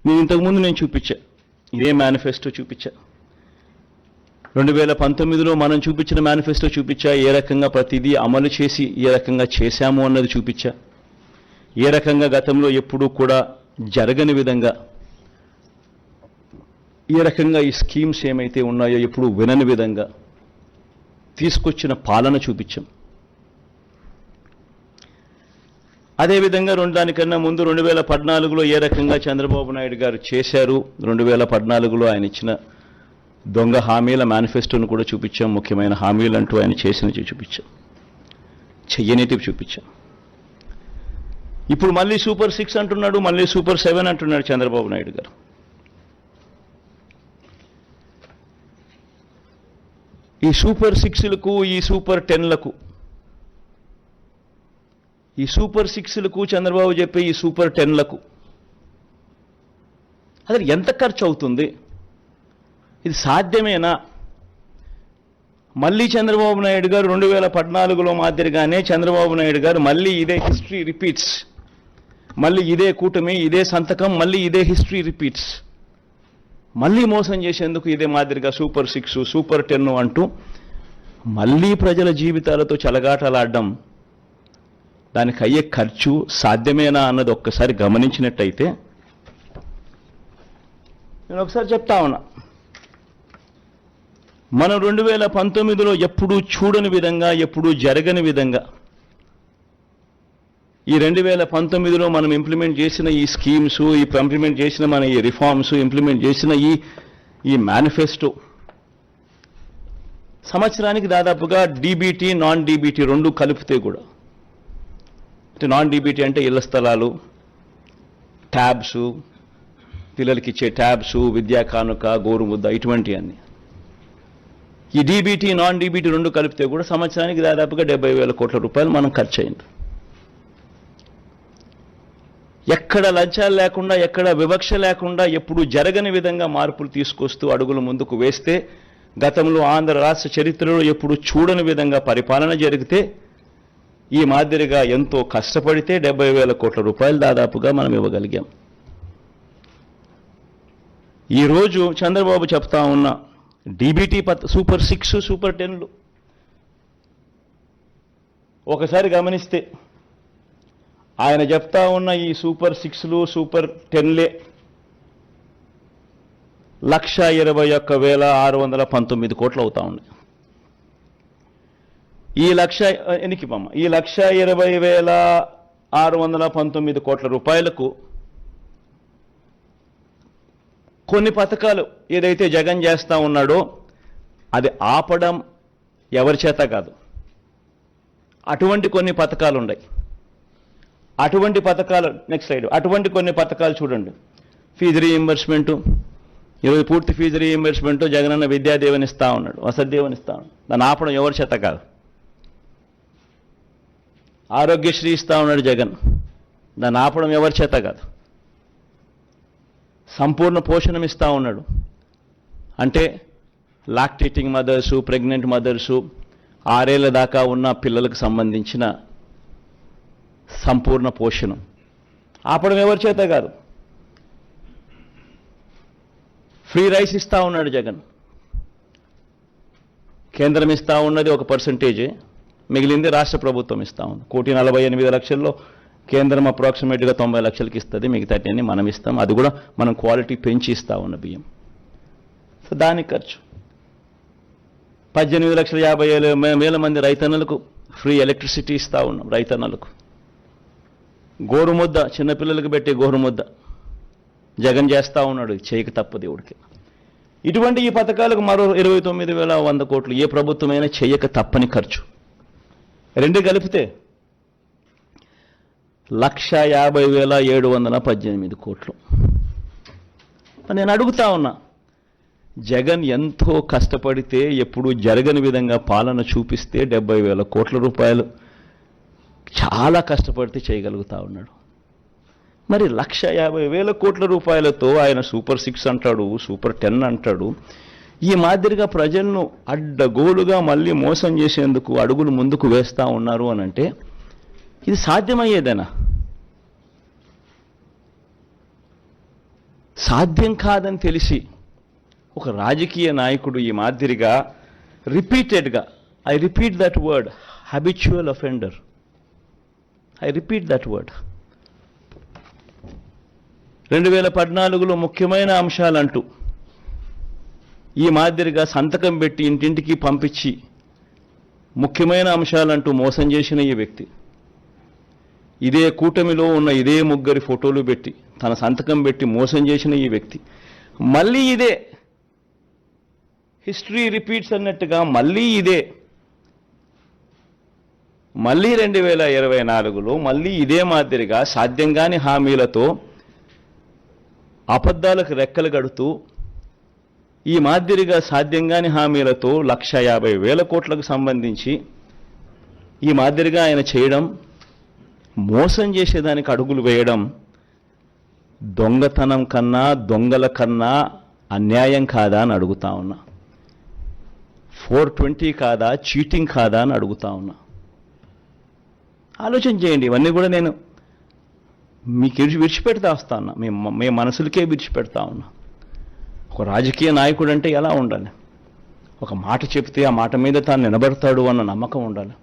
ఇంతకుముందు నేను చూపించా, ఇదే మేనిఫెస్టో చూపించా. 2019లో మనం చూపించిన మేనిఫెస్టో చూపించా. ఏ రకంగా ప్రతిదీ అమలు చేసి ఏ రకంగా చేశాము అన్నది చూపించా. ఏ రకంగా గతంలో ఎప్పుడూ కూడా జరగని విధంగా ఏ రకంగా ఈ స్కీమ్స్ ఏమైతే ఉన్నాయో ఎప్పుడు వినని విధంగా తీసుకొచ్చిన పాలన చూపించాం. అదేవిధంగా దానికన్నా ముందు 2014లో ఏ రకంగా చంద్రబాబు నాయుడు గారు చేశారు, 2014లో ఆయన ఇచ్చిన దొంగ హామీల మేనిఫెస్టోను కూడా చూపించాం. ముఖ్యమైన హామీలు అంటూ ఆయన చేసినవి చూపించాం, చెయ్యనిటివి చూపించాం. ఇప్పుడు మళ్ళీ సూపర్ 6 అంటున్నాడు, మళ్ళీ సూపర్ 7 అంటున్నాడు చంద్రబాబు నాయుడు గారు. ఈ సూపర్ 6లకు ఈ సూపర్ 10లకు ఈ సూపర్ 6లకు చంద్రబాబు చెప్పే ఈ సూపర్ 10లకు అసలు ఎంత ఖర్చు అవుతుంది? ఇది సాధ్యమేనా? మళ్ళీ చంద్రబాబు నాయుడు గారు 2014లో మాదిరిగానే చంద్రబాబు నాయుడు గారు మళ్ళీ ఇదే హిస్టరీ రిపీట్స్, మళ్ళీ ఇదే కూటమి, ఇదే సంతకం, మళ్ళీ ఇదే హిస్టరీ రిపీట్స్, మళ్ళీ మోసం చేసేందుకు ఇదే మాదిరిగా సూపర్ 6 సూపర్ 10 అంటూ మళ్ళీ ప్రజల జీవితాలతో చెలగాటలాడడం, దానికి అయ్యే ఖర్చు సాధ్యమేనా అన్నది ఒక్కసారి గమనించినట్టయితే, నేను ఒకసారి చెప్తా ఉన్నా, మనం 2019లో ఎప్పుడూ చూడని విధంగా, ఎప్పుడూ జరగని విధంగా ఈ 2019లో మనం ఇంప్లిమెంట్ చేసిన ఈ స్కీమ్స్, ఇంప్లిమెంట్ చేసిన మన ఈ రిఫార్మ్స్, ఇంప్లిమెంట్ చేసిన ఈ మేనిఫెస్టో సంవత్సరానికి దాదాపుగా డీబీటీ, నాన్ డీబీటీ రెండు కలిపితే కూడా, అంటే నాన్ డీబీటీ అంటే ఇళ్ల స్థలాలు, ట్యాబ్స్, పిల్లలకి ఇచ్చే ట్యాబ్స్, విద్యా కానుక, గోరుముద్ద, ఇటువంటి అన్ని, ఈ డీబీటీ నాన్ డీబీటీ రెండు కలిపితే కూడా సంవత్సరానికి దాదాపుగా 70,000 కోట్ల రూపాయలు మనం ఖర్చు అయింది. ఎక్కడ లంచాలు లేకుండా, ఎక్కడ వివక్ష లేకుండా, ఎప్పుడు జరగని విధంగా మార్పులు తీసుకొస్తూ అడుగులు ముందుకు వేస్తే, గతంలో ఆంధ్ర రాష్ట్ర చరిత్రలో ఎప్పుడు చూడని విధంగా పరిపాలన జరిగితే, ఈ మాదిరిగా ఎంతో కష్టపడితే 70,000 కోట్ల రూపాయలు దాదాపుగా మనం ఇవ్వగలిగాం. ఈరోజు చంద్రబాబు చెప్తా ఉన్న డీబీటీ సూపర్ 6 సూపర్ 10లు ఒకసారి గమనిస్తే, ఆయన చెప్తా ఉన్న ఈ సూపర్ 6లు సూపర్ 10లే 121,619 కోట్లు అవుతా ఉన్నాయి. ఈ 120,619 కోట్ల రూపాయలకు కొన్ని పథకాలు ఏదైతే జగన్ చేస్తా ఉన్నాడో అది ఆపడం ఎవరి చేత కాదు. అటువంటి కొన్ని పథకాలు ఉన్నాయి. అటువంటి పథకాలు, నెక్స్ట్ స్లైడ్, అటువంటి కొన్ని పథకాలు చూడండి. ఫీజు రీయింబర్స్మెంటు, ఈరోజు పూర్తి ఫీజు రీయింబర్స్మెంటు జగనన్న విద్యాదేవని ఇస్తా ఉన్నాడు, వసతిదేవని ఇస్తా ఉన్నాడు. దాన్ని ఆపడం ఎవరి చేత కాదు. ఆరోగ్యశ్రీ ఇస్తా ఉన్నాడు జగన్, దాన్ని ఆపడం ఎవరి చేత కాదు. సంపూర్ణ పోషణం ఇస్తా ఉన్నాడు, అంటే లాక్టేటింగ్ మదర్సు, ప్రెగ్నెంట్ మదర్సు, 6 ఏళ్ల దాకా ఉన్న పిల్లలకు సంబంధించిన సంపూర్ణ పోషణం ఆపడం ఎవరి చేత కాదు. ఫ్రీ రైస్ ఇస్తా ఉన్నాడు జగన్. కేంద్రం ఇస్తా ఉన్నది ఒక పర్సంటేజే, మిగిలింది రాష్ట్ర ప్రభుత్వం ఇస్తా ఉంది. 1,48,00,000లో కేంద్రం అప్రాక్సిమేట్గా 90 లక్షలకి ఇస్తుంది, మిగతాన్ని మనం ఇస్తాం. అది కూడా మనం క్వాలిటీ పెంచి ఇస్తా ఉన్న బియ్యం. సో దానికి ఖర్చు 18,50,000 మంది రైతన్నలకు ఫ్రీ ఎలక్ట్రిసిటీ ఇస్తా ఉన్నాం. రైతన్నలకు గోరుముద్ద, చిన్నపిల్లలకు పెట్టే గోరుముద్ద జగన్ చేస్తా ఉన్నాడు, చేయక తప్పదు దేవుడికి. ఇటువంటి ఈ పథకాలకు మరో 29,100 కోట్లు ఏ ప్రభుత్వమైనా చేయక తప్పని ఖర్చు. రెండు కలిపితే 1,50,718 కోట్లు. నేను అడుగుతా ఉన్నా, జగన్ ఎంతో కష్టపడితే, ఎప్పుడు జరగని విధంగా పాలన చూపిస్తే 70,000 కోట్ల రూపాయలు చాలా కష్టపడితే చేయగలుగుతా ఉన్నాడు. మరి 1,50,000 కోట్ల రూపాయలతో ఆయన సూపర్ 6 అంటాడు, సూపర్ 10 అంటాడు. ఈ మాదిరిగా ప్రజలను అడ్డగోలుగా మళ్ళీ మోసం చేసేందుకు అడుగులు ముందుకు వేస్తా ఉన్నారు అనంటే ఇది సాధ్యమయ్యేదేనా? సాధ్యం కాదని తెలిసి ఒక రాజకీయ నాయకుడు ఈ మాదిరిగా రిపీటెడ్గా, I repeat that word, habitual offender, I repeat that word, 2014లో ముఖ్యమైన అంశాలంటూ ఈ మాదిరిగా సంతకం పెట్టి ఇంటింటికి పంపించి ముఖ్యమైన అంశాలంటూ మోసం చేసిన ఈ వ్యక్తి, ఇదే కూటమిలో ఉన్న ఇదే ముగ్గురి ఫోటోలు పెట్టి తన సంతకం పెట్టి మోసం చేసిన ఈ వ్యక్తి మళ్ళీ ఇదే హిస్టరీ రిపీట్స్ అన్నట్టుగా మళ్ళీ ఇదే, మళ్ళీ 2024లో మళ్ళీ ఇదే మాదిరిగా సాధ్యం కాని హామీలతో అబద్ధాలకు రెక్కలు గడుతూ ఈ మాదిరిగా సాధ్యం కాని హామీలతో 1,50,000 కోట్లకు సంబంధించి ఈ మాదిరిగా ఆయన చేయడం, మోసం చేసేదానికి అడుగులు వేయడం దొంగతనం కన్నా దొంగల కన్నా అన్యాయం కాదా అని అడుగుతా ఉన్నా. 420 కాదా, చీటింగ్ కాదా అని అడుగుతా ఉన్నా. ఆలోచన చేయండి. ఇవన్నీ కూడా నేను మీకు విడిచిపెడతా వస్తా ఉన్నా, మీ మనసులకే విడిచిపెడతా ఉన్నా. ఒక రాజకీయ నాయకుడు అంటే ఎలా ఉండాలి? ఒక మాట చెప్తే ఆ మాట మీద తాను నిలబడతాడు అన్న నమ్మకం ఉండాలి.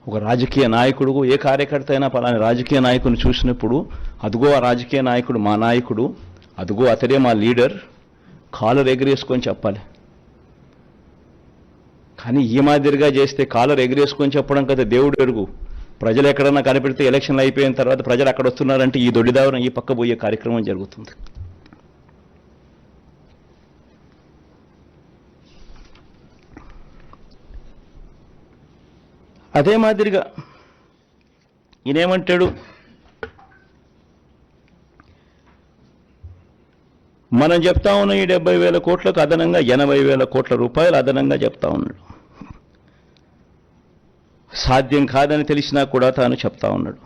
ఒక రాజకీయ నాయకుడు, ఏ కార్యకర్త అయినా పలాని రాజకీయ నాయకుడిని చూసినప్పుడు అదుగో ఆ రాజకీయ నాయకుడు మా నాయకుడు, అదుగో అతడే మా లీడర్, కాలర్ ఎగరేసుకొని చెప్పాలి. కానీ ఈ మాదిరిగా చేస్తే కాలర్ ఎగరేసుకొని చెప్పడం కదా దేవుడు ఎరుగు. ప్రజలు ఎక్కడన్నా కనిపెడితే ఎలక్షన్లు అయిపోయిన తర్వాత ప్రజలు అక్కడ వస్తున్నారంటే ఈ దొడ్డిదావరం ఈ పక్క పోయే కార్యక్రమం జరుగుతుంది. అదే మాదిరిగా ఈయనేమంటాడు, మనం చెప్తా ఉన్న ఈ 70,000 కోట్లకు అదనంగా 80,000 కోట్ల రూపాయలు అదనంగా చెప్తా ఉన్నాడు. సాధ్యం కాదని తెలిసినా కూడా తాను చెప్తా ఉన్నాడు.